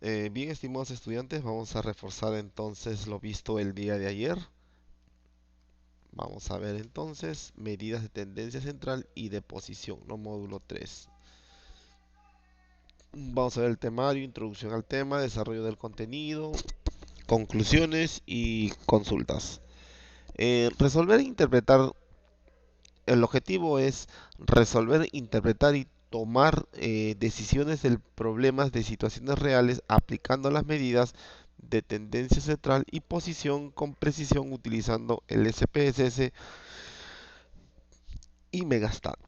Bien, estimados estudiantes, vamos a reforzar entonces lo visto el día de ayer. Vamos a ver entonces medidas de tendencia central y de posición, no módulo 3. Vamos a ver el temario, introducción al tema, desarrollo del contenido, conclusiones y consultas. Resolver e interpretar, el objetivo es resolver, interpretar y tomar decisiones de problemas de situaciones reales aplicando las medidas de tendencia central y posición con precisión utilizando el SPSS y Megastat.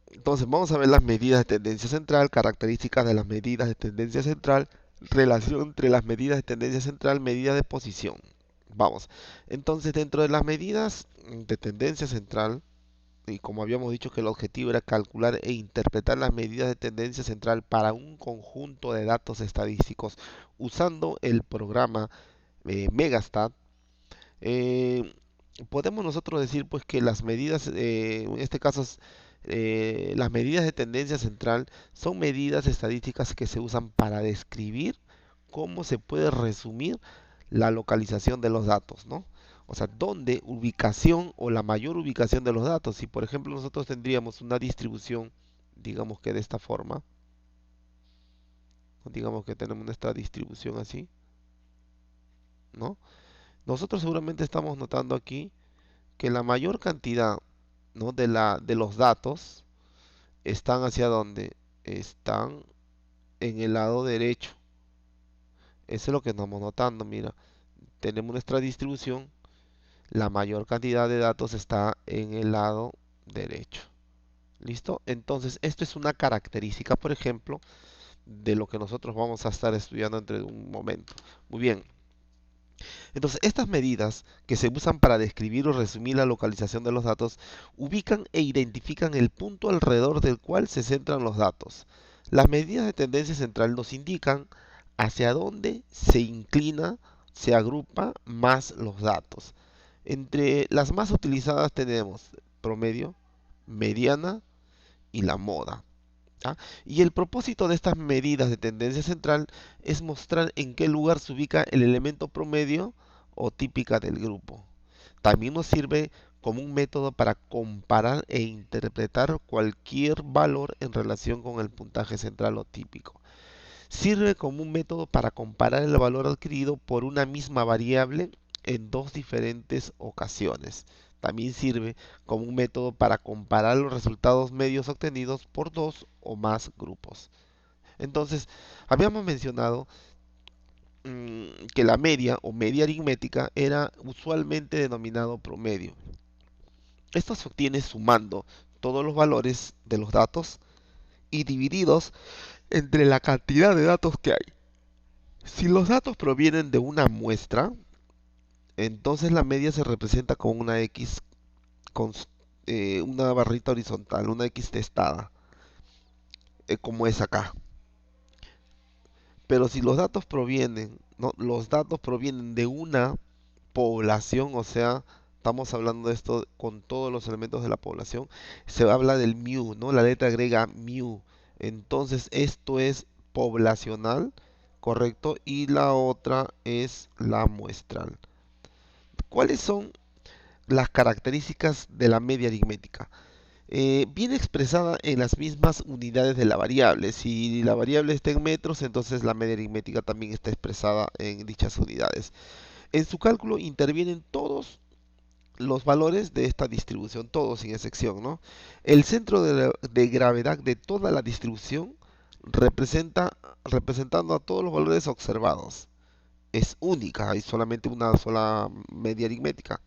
Entonces vamos a ver las medidas de tendencia central, características de las medidas de tendencia central, relación entre las medidas de tendencia central, medidas de posición. Vamos, entonces dentro de las medidas de tendencia central, y como habíamos dicho que el objetivo era calcular e interpretar las medidas de tendencia central para un conjunto de datos estadísticos usando el programa Megastat, eh, podemos nosotros decir pues que las medidas, en este caso las medidas de tendencia central son medidas estadísticas que se usan para describir cómo se puede resumir la localización de los datos, ¿no? O sea, dónde ubicación o la mayor ubicación de los datos. Si por ejemplo nosotros tendríamos una distribución, digamos que de esta forma, digamos que tenemos esta distribución así, ¿no? Nosotros seguramente estamos notando aquí que la mayor cantidad, ¿no?, de los datos están hacia dónde, están en el lado derecho. Eso es lo que estamos notando. Mira, tenemos nuestra distribución, la mayor cantidad de datos está en el lado derecho. ¿Listo? Entonces, esto es una característica, por ejemplo, de lo que nosotros vamos a estar estudiando entre un momento. Muy bien. Entonces, estas medidas que se usan para describir o resumir la localización de los datos ubican e identifican el punto alrededor del cual se centran los datos. Las medidas de tendencia central nos indican hacia dónde se inclina, se agrupa más los datos. Entre las más utilizadas tenemos promedio, mediana y la moda. ¿Ah? Y el propósito de estas medidas de tendencia central es mostrar en qué lugar se ubica el elemento promedio o típica del grupo. También nos sirve como un método para comparar e interpretar cualquier valor en relación con el puntaje central o típico. Sirve como un método para comparar el valor adquirido por una misma variable en dos diferentes ocasiones. También sirve como un método para comparar los resultados medios obtenidos por dos o más grupos. Entonces, habíamos mencionado que la media o media aritmética era usualmente denominado promedio. Esto se obtiene sumando todos los valores de los datos y divididos entre la cantidad de datos que hay. Si los datos provienen de una muestra, entonces la media se representa con una X, con una barrita horizontal, una X testada, como es acá. Pero si los datos provienen, ¿no?, los datos provienen de una población, o sea, estamos hablando de esto con todos los elementos de la población, se habla del mu, ¿no? La letra griega mu. Entonces, esto es poblacional, correcto, y la otra es la muestral. ¿Cuáles son las características de la media aritmética? Viene expresada en las mismas unidades de la variable. Si la variable está en metros, entonces la media aritmética también está expresada en dichas unidades. En su cálculo intervienen todos los valores de esta distribución, todos sin excepción, ¿no? El centro de gravedad de toda la distribución representando a todos los valores observados. Es única, hay solamente una sola media aritmética.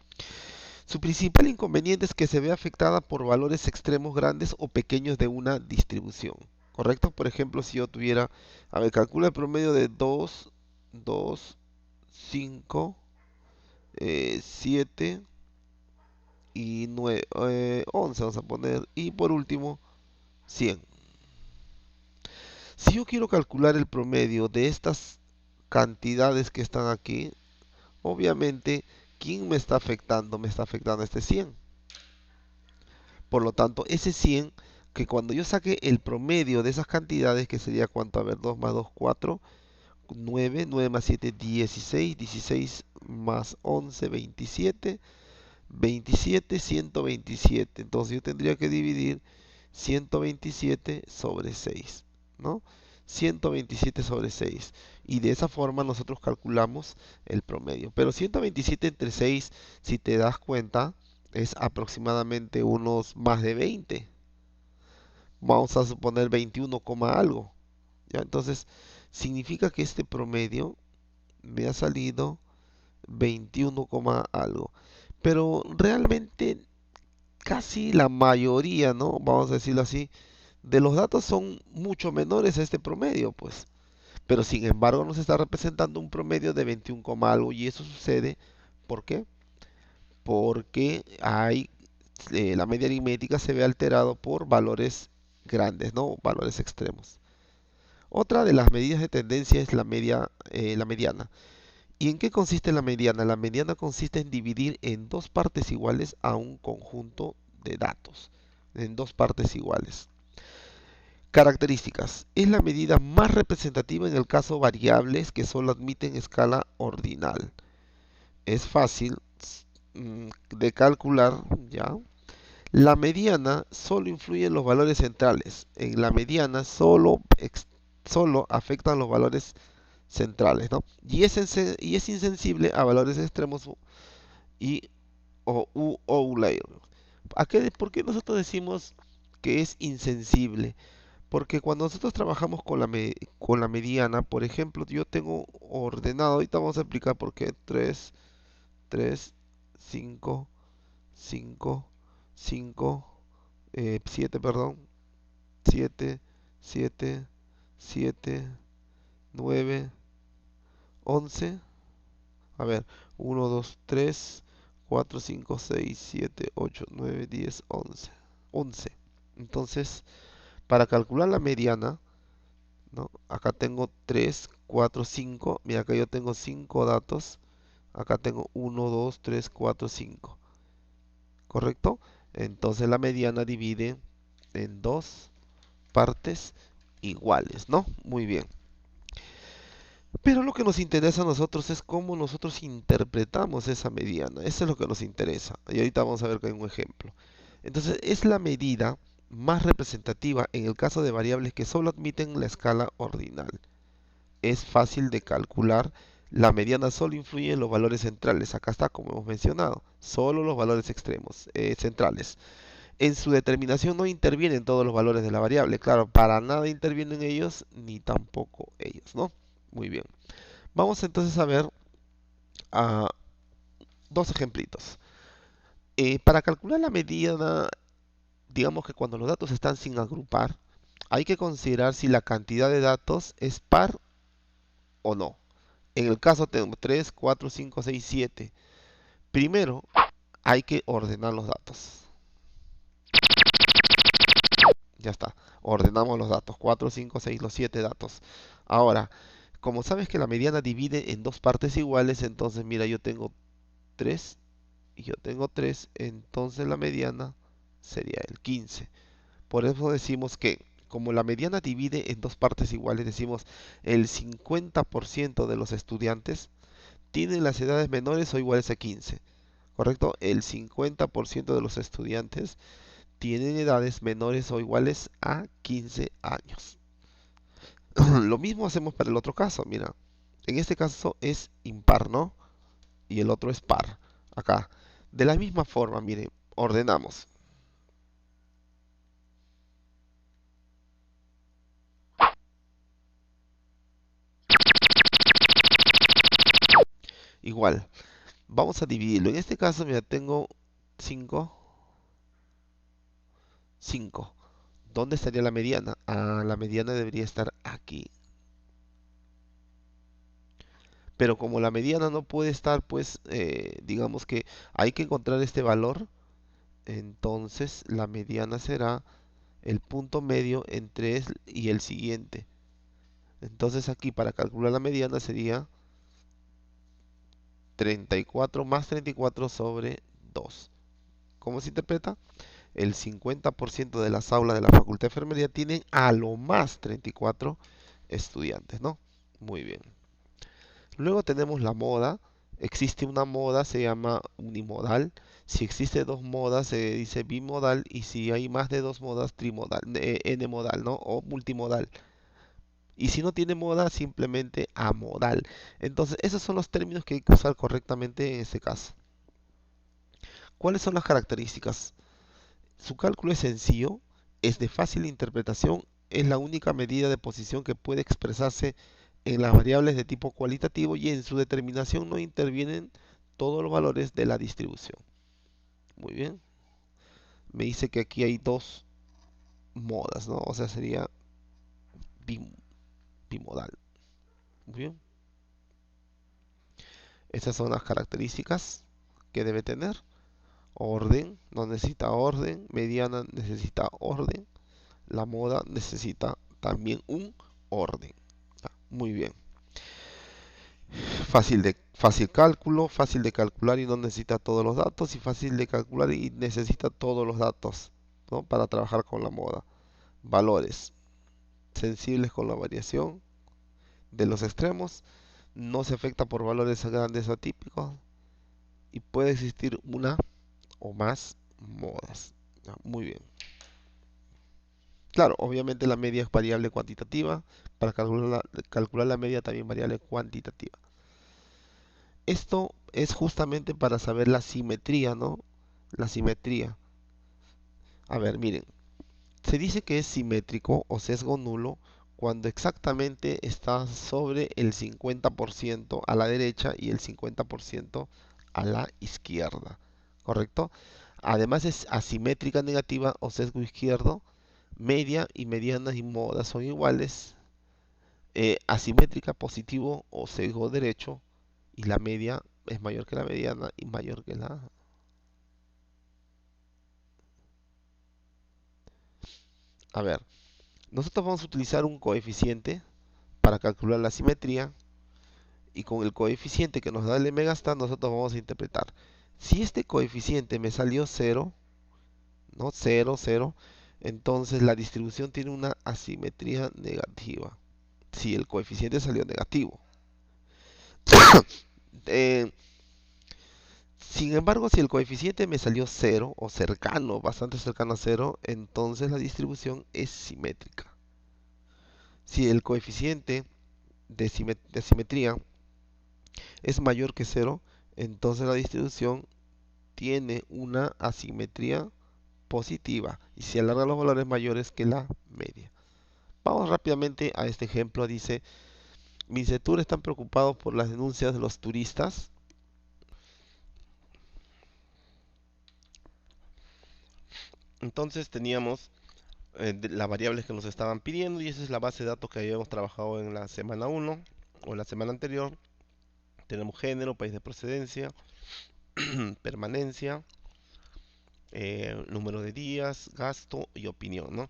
Su principal inconveniente es que se ve afectada por valores extremos grandes o pequeños de una distribución. ¿Correcto? Por ejemplo, si yo tuviera, a ver, calcula el promedio de 2, 2, 5, 7 y 9, 11 vamos a poner. Y por último, 100. Si yo quiero calcular el promedio de estas cantidades que están aquí, obviamente, ¿quién me está afectando? Me está afectando este 100. Por lo tanto, ese 100, que cuando yo saque el promedio de esas cantidades, que sería cuánto, a ver, 2 más 2, 4, 9, 9 más 7, 16, 16 más 11, 27, 27, 127. Entonces yo tendría que dividir 127 sobre 6, ¿no? 127 sobre 6. Y de esa forma nosotros calculamos el promedio. Pero 127 entre 6, si te das cuenta, es aproximadamente unos más de 20. Vamos a suponer 21, algo. ¿Ya? Entonces, significa que este promedio me ha salido 21, algo. Pero realmente casi la mayoría, ¿no? Vamos a decirlo así, de los datos son mucho menores a este promedio, pues. Pero sin embargo nos está representando un promedio de 21, algo y eso sucede, ¿por qué? Porque la media aritmética se ve alterado por valores grandes, ¿no? Valores extremos. Otra de las medidas de tendencia es la mediana. ¿Y en qué consiste la mediana? La mediana consiste en dividir en dos partes iguales a un conjunto de datos, en dos partes iguales. Características. Es la medida más representativa en el caso variables que solo admiten escala ordinal. Es fácil de calcular, ¿ya? La mediana solo influye en los valores centrales. En la mediana solo afectan los valores centrales, ¿no? Y es insensible a valores extremos y o outlier. ¿Por qué nosotros decimos que es insensible? Porque cuando nosotros trabajamos con la mediana, por ejemplo, yo tengo ordenado, ahorita vamos a explicar por qué 3, 3, 5, 5, 5, 7, perdón, 7, 7, 7, 9, 11. A ver, 1, 2, 3, 4, 5, 6, 7, 8, 9, 10, 11. 11. Entonces, para calcular la mediana, ¿no? Acá tengo 3, 4, 5. Mira, acá yo tengo 5 datos. Acá tengo 1, 2, 3, 4, 5. ¿Correcto? Entonces la mediana divide en dos partes iguales, ¿no? Muy bien. Pero lo que nos interesa a nosotros es cómo nosotros interpretamos esa mediana. Eso es lo que nos interesa. Y ahorita vamos a ver que hay un ejemplo. Entonces, es la medida más representativa en el caso de variables que solo admiten la escala ordinal. Es fácil de calcular. La mediana solo influye en los valores centrales. Acá está, como hemos mencionado, solo los valores extremos, centrales. En su determinación no intervienen todos los valores de la variable. Claro, para nada intervienen ellos, ni tampoco ellos, ¿no? Muy bien. Vamos entonces a ver a dos ejemplitos. Para calcular la mediana, digamos que cuando los datos están sin agrupar, hay que considerar si la cantidad de datos es par o no. En el caso tenemos 3, 4, 5, 6, 7. Primero hay que ordenar los datos. Ya está. Ordenamos los datos. 4, 5, 6, los 7 datos. Ahora, como sabes que la mediana divide en dos partes iguales, entonces mira, yo tengo 3 y yo tengo 3, entonces la mediana sería el 15. Por eso decimos que como la mediana divide en dos partes iguales, decimos el 50% de los estudiantes tienen las edades menores o iguales a 15. ¿Correcto? El 50% de los estudiantes tienen edades menores o iguales a 15 años. Lo mismo hacemos para el otro caso, mira. En este caso es impar, ¿no? Y el otro es par. Acá. De la misma forma, miren, ordenamos. Igual, vamos a dividirlo. En este caso, mira, tengo 5, 5. ¿Dónde estaría la mediana? Ah, la mediana debería estar aquí. Pero como la mediana no puede estar, pues, digamos que hay que encontrar este valor. Entonces, la mediana será el punto medio entre y el siguiente. Entonces, aquí para calcular la mediana sería 34 más 34 sobre 2. ¿Cómo se interpreta? El 50% de las aulas de la Facultad de Enfermería tienen a lo más 34 estudiantes, ¿no? Muy bien. Luego tenemos la moda. Existe una moda, se llama unimodal. Si existe dos modas, se dice bimodal. Y si hay más de dos modas, trimodal, n-modal, ¿no? O multimodal. Y si no tiene moda, simplemente amodal. Entonces, esos son los términos que hay que usar correctamente en este caso. ¿Cuáles son las características? Su cálculo es sencillo, es de fácil interpretación, es la única medida de posición que puede expresarse en las variables de tipo cualitativo y en su determinación no intervienen todos los valores de la distribución. Muy bien. Me dice que aquí hay dos modas, ¿no? O sea, sería bimodal. Muy bien. Estas son las características que debe tener. Orden, no necesita orden. Mediana necesita orden. La moda necesita también un orden. Muy bien. Fácil cálculo, fácil de calcular y no necesita todos los datos, y fácil de calcular y necesita todos los datos, ¿no? Para trabajar con la moda. Valores sensibles con la variación de los extremos, no se afecta por valores grandes o atípicos y puede existir una o más modas. Muy bien. Claro, obviamente la media es variable cuantitativa. Para calcular la media también variable cuantitativa. Esto es justamente para saber la simetría, ¿no? La simetría. A ver, miren. Se dice que es simétrico o sesgo nulo cuando exactamente está sobre el 50% a la derecha y el 50% a la izquierda. ¿Correcto? Además es asimétrica negativa o sesgo izquierdo. Media y mediana y moda son iguales. Asimétrica positivo o sesgo derecho. Y la media es mayor que la mediana y mayor que la... A ver, nosotros vamos a utilizar un coeficiente para calcular la simetría y con el coeficiente que nos da el megastar nosotros vamos a interpretar. Si este coeficiente me salió 0, ¿no? 0, 0, entonces la distribución tiene una asimetría negativa. Si el coeficiente salió negativo. Eh, Sin embargo, si el coeficiente me salió 0 o cercano, bastante cercano a 0, entonces la distribución es simétrica. Si el coeficiente de simetría es mayor que 0, entonces la distribución tiene una asimetría positiva y se alarga los valores mayores que la media. Vamos rápidamente a este ejemplo. Dice, mis lectores están preocupados por las denuncias de los turistas. Entonces teníamos las variables que nos estaban pidiendo y esa es la base de datos que habíamos trabajado en la semana 1 o en la semana anterior. Tenemos género, país de procedencia, permanencia, número de días, gasto y opinión, ¿no?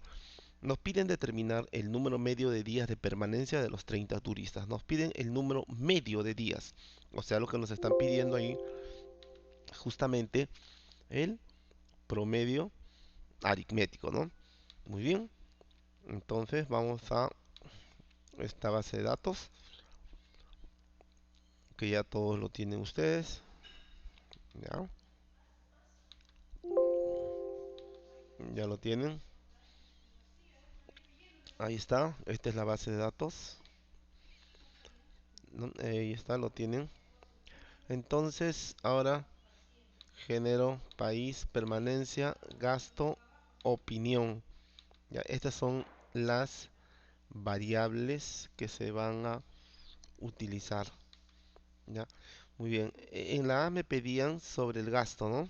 Nos piden determinar el número medio de días de permanencia de los 30 turistas. Nos piden el número medio de días. O sea, lo que nos están pidiendo ahí, justamente el promedio aritmético, ¿no? Muy bien. Entonces vamos a esta base de datos, que ya todos lo tienen ustedes. Ya, ya lo tienen. Ahí está. Esta es la base de datos. ¿No? Ahí está, lo tienen. Entonces, ahora género, país, permanencia, gasto, opinión. Ya, estas son las variables que se van a utilizar. Ya, muy bien. En la A me pedían sobre el gasto, ¿no?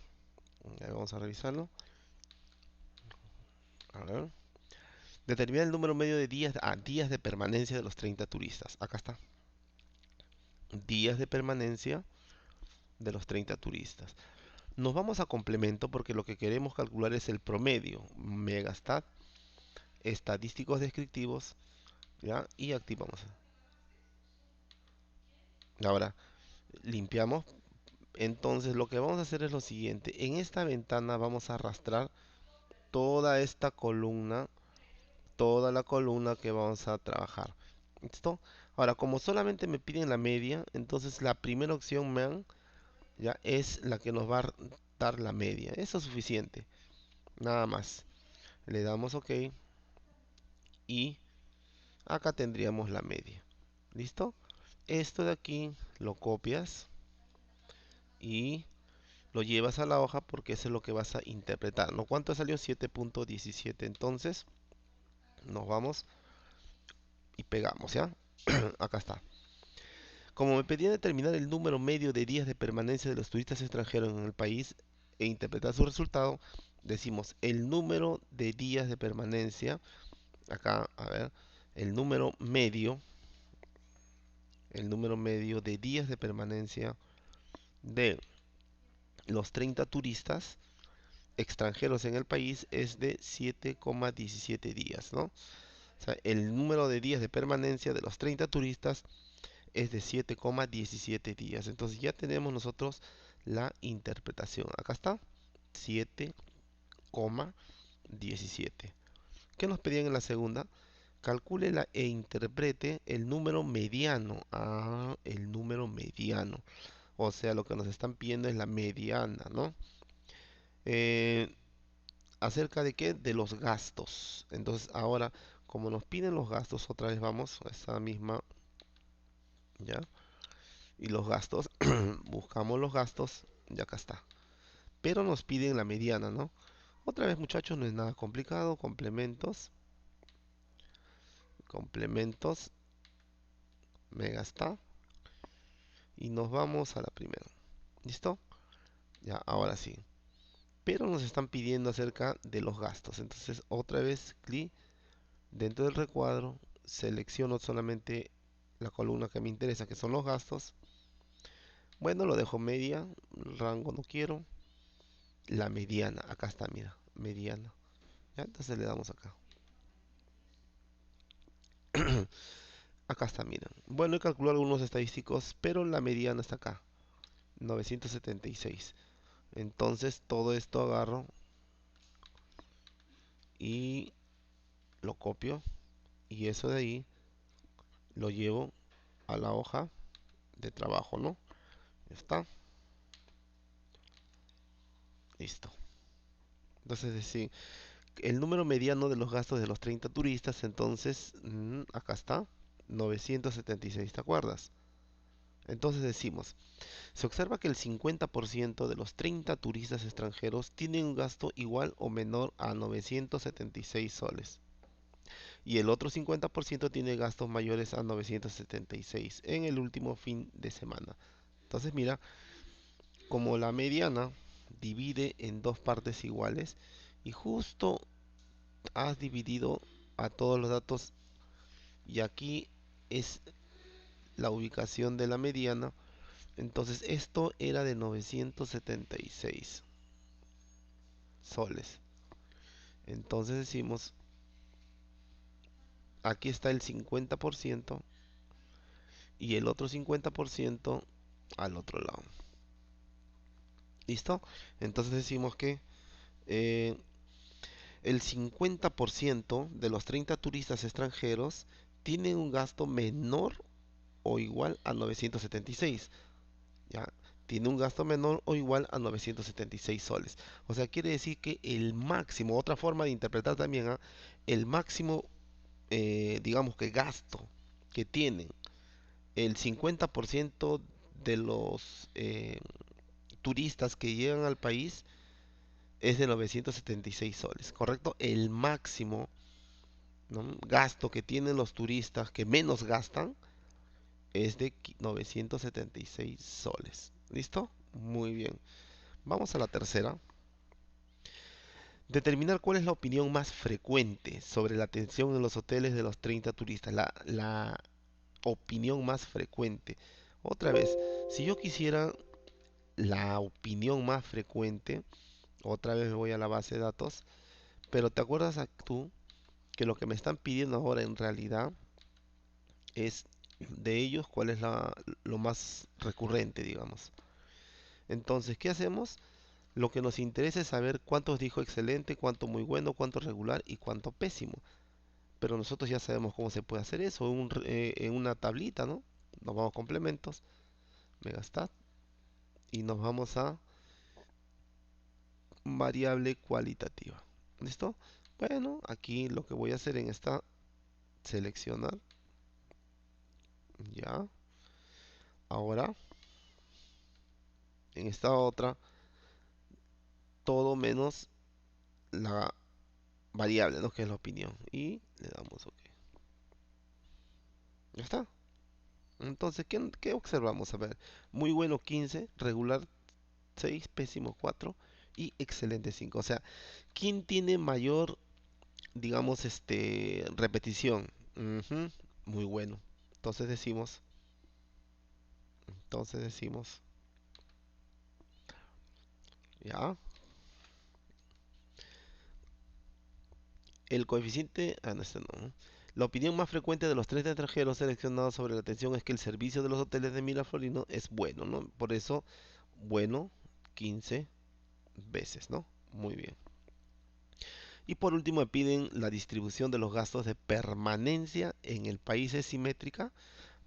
Ya, vamos a revisarlo. A ver. Determina el número medio de días, días de permanencia de los 30 turistas. Acá está. Días de permanencia de los 30 turistas. Nos vamos a complemento porque lo que queremos calcular es el promedio. Megastat, estadísticos descriptivos, ¿ya? Y activamos. Ahora, limpiamos. Entonces lo que vamos a hacer es lo siguiente. En esta ventana vamos a arrastrar toda esta columna, toda la columna que vamos a trabajar. ¿Listo? Ahora, como solamente me piden la media, entonces la primera opción, man, ya es la que nos va a dar la media. Eso es suficiente. Nada más. Le damos OK y acá tendríamos la media. ¿Listo? Esto de aquí lo copias y lo llevas a la hoja porque eso es lo que vas a interpretar. ¿No? ¿Cuánto salió? 7.17. Entonces, nos vamos y pegamos, ¿ya? Acá está. Como me pedían determinar el número medio de días de permanencia de los turistas extranjeros en el país e interpretar su resultado, decimos el número de días de permanencia, acá, a ver, el número medio de días de permanencia de los 30 turistas extranjeros en el país es de 7,17 días, ¿no? O sea, el número de días de permanencia de los 30 turistas es de 7,17 días. Entonces ya tenemos nosotros la interpretación. Acá está, 7,17. ¿Qué nos pedían en la segunda? Calcule e interprete el número mediano. Ah, el número mediano. O sea, lo que nos están pidiendo es la mediana, ¿no? Eh, ¿Acerca de qué? De los gastos. Entonces ahora, como nos piden los gastos, otra vez vamos a esa misma, ¿ya? Y los gastos, buscamos los gastos, y acá está. Pero nos piden la mediana, ¿no? Otra vez, muchachos, no es nada complicado. Complementos, complementos, mega está. Y nos vamos a la primera. ¿Listo? Ya, ahora sí. Pero nos están pidiendo acerca de los gastos. Entonces, otra vez, clic dentro del recuadro, selecciono solamente la columna que me interesa, que son los gastos. Bueno, lo dejo media, rango no quiero. La mediana, acá está, mira, mediana. ¿Ya? Entonces le damos acá. Acá está, miren. Bueno, he calculado algunos estadísticos, pero la mediana está acá, 976. Entonces todo esto agarro y lo copio y eso de ahí lo llevo a la hoja de trabajo, ¿no? Ya está, listo. Entonces decir, el número mediano de los gastos de los 30 turistas, entonces, acá está, 976, ¿te acuerdas? Entonces decimos, se observa que el 50% de los 30 turistas extranjeros tienen un gasto igual o menor a 976 soles. Y el otro 50% tiene gastos mayores a 976 en el último fin de semana. Entonces mira, como la mediana divide en dos partes iguales y justo has dividido a todos los datos y aquí es la ubicación de la mediana. Entonces esto era de 976 soles. Entonces decimos, aquí está el 50% y el otro 50% al otro lado. ¿Listo? Entonces decimos que eh, el 50% de los 30 turistas extranjeros tienen un gasto menor o igual a 976. ¿Ya? Tiene un gasto menor o igual a 976 soles. O sea, quiere decir que el máximo, otra forma de interpretar también, ¿ah? El máximo, digamos que gasto que tienen el 50% de los turistas que llegan al país es de 976 soles, ¿correcto? El máximo, ¿no?, gasto que tienen los turistas que menos gastan es de 976 soles. ¿Listo? Muy bien. Vamos a la tercera. Determinar cuál es la opinión más frecuente sobre la atención en los hoteles de los 30 turistas. La opinión más frecuente. Otra vez, si yo quisiera la opinión más frecuente, otra vez me voy a la base de datos, pero ¿te acuerdas tú que lo que me están pidiendo ahora en realidad es de ellos cuál es lo más recurrente, digamos? Entonces, ¿qué hacemos? Lo que nos interesa es saber cuántos dijo excelente, cuánto muy bueno, cuánto regular y cuánto pésimo. pero nosotros ya sabemos cómo se puede hacer eso en una tablita, ¿no? Nos vamos a complementos, megastat, y nos vamos a variable cualitativa. ¿Listo? Bueno, aquí lo que voy a hacer en esta, seleccionar, ya. Ahora, en esta otra, todo menos la variable, ¿no? Que es la opinión. Y le damos OK. Ya está. Entonces, ¿qué observamos? A ver, muy bueno 15, regular 6, pésimo 4 y excelente 5. O sea, ¿quién tiene mayor, digamos, repetición? Ujú, muy bueno. Entonces decimos, entonces decimos, ya, el coeficiente, no, este no, ¿no? La opinión más frecuente de los tres extranjeros seleccionados sobre la atención es que el servicio de los hoteles de Miraflorino es bueno, ¿no? Por eso, bueno, 15 veces, ¿no? Muy bien. Y por último me piden la distribución de los gastos de permanencia en el país es simétrica.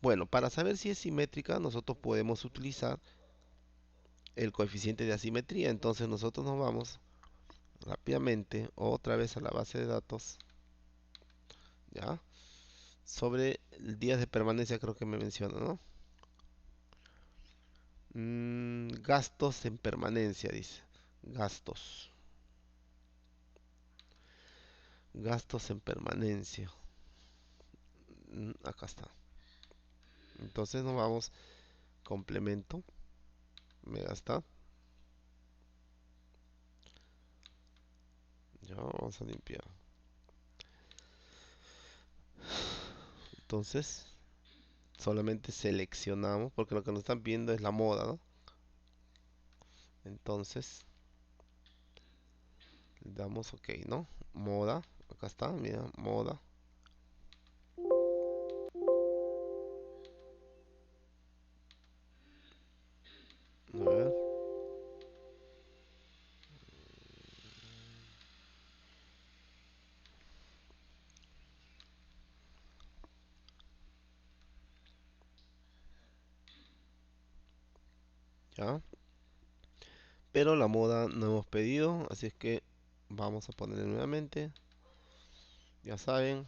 Bueno, para saber si es simétrica, nosotros podemos utilizar el coeficiente de asimetría. Entonces nosotros nos vamos rápidamente otra vez a la base de datos, ¿ya? Sobre días de permanencia creo que me menciona, ¿no? Gastos en permanencia, dice. Gastos. Gastos en permanencia. Acá está. Entonces nos vamos, complemento, megastat. Ya vamos a limpiar. Entonces, solamente seleccionamos, porque lo que nos están viendo es la moda, ¿no? Entonces, le damos OK, ¿no? Moda, acá está, mira, moda. A ver, ya. Pero la moda no hemos pedido, así es que vamos a ponerle nuevamente. Ya saben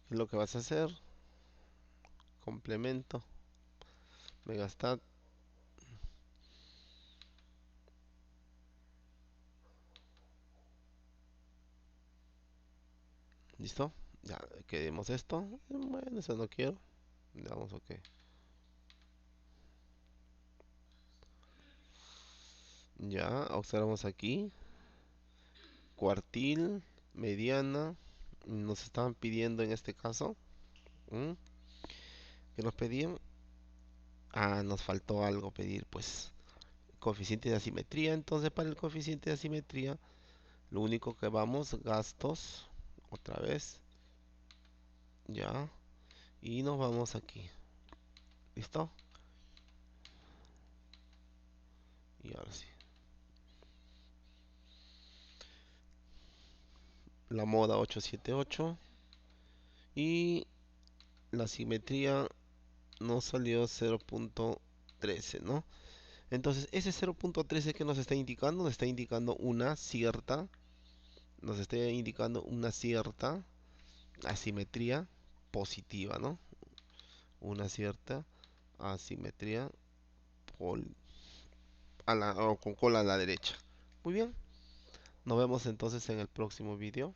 qué es lo que vas a hacer. Complemento, megastat. ¿Listo? Ya, queremos esto. Bueno, eso no quiero. Le damos OK. Ya, observamos aquí. Cuartil, mediana. Nos estaban pidiendo en este caso. ¿Mm? ¿Qué nos pedían? Nos faltó algo pedir, pues. Coeficiente de asimetría. Entonces, para el coeficiente de asimetría, lo único que vamos, gastos. Otra vez. Ya. Y nos vamos aquí. ¿Listo? Y ahora sí. La moda 878. Y la simetría nos salió 0.13, ¿no? Entonces, ese 0.13 que nos está indicando, nos está indicando una cierta, nos está indicando una cierta asimetría positiva, ¿no? Una cierta asimetría o con cola a la derecha. Muy bien, nos vemos entonces en el próximo video.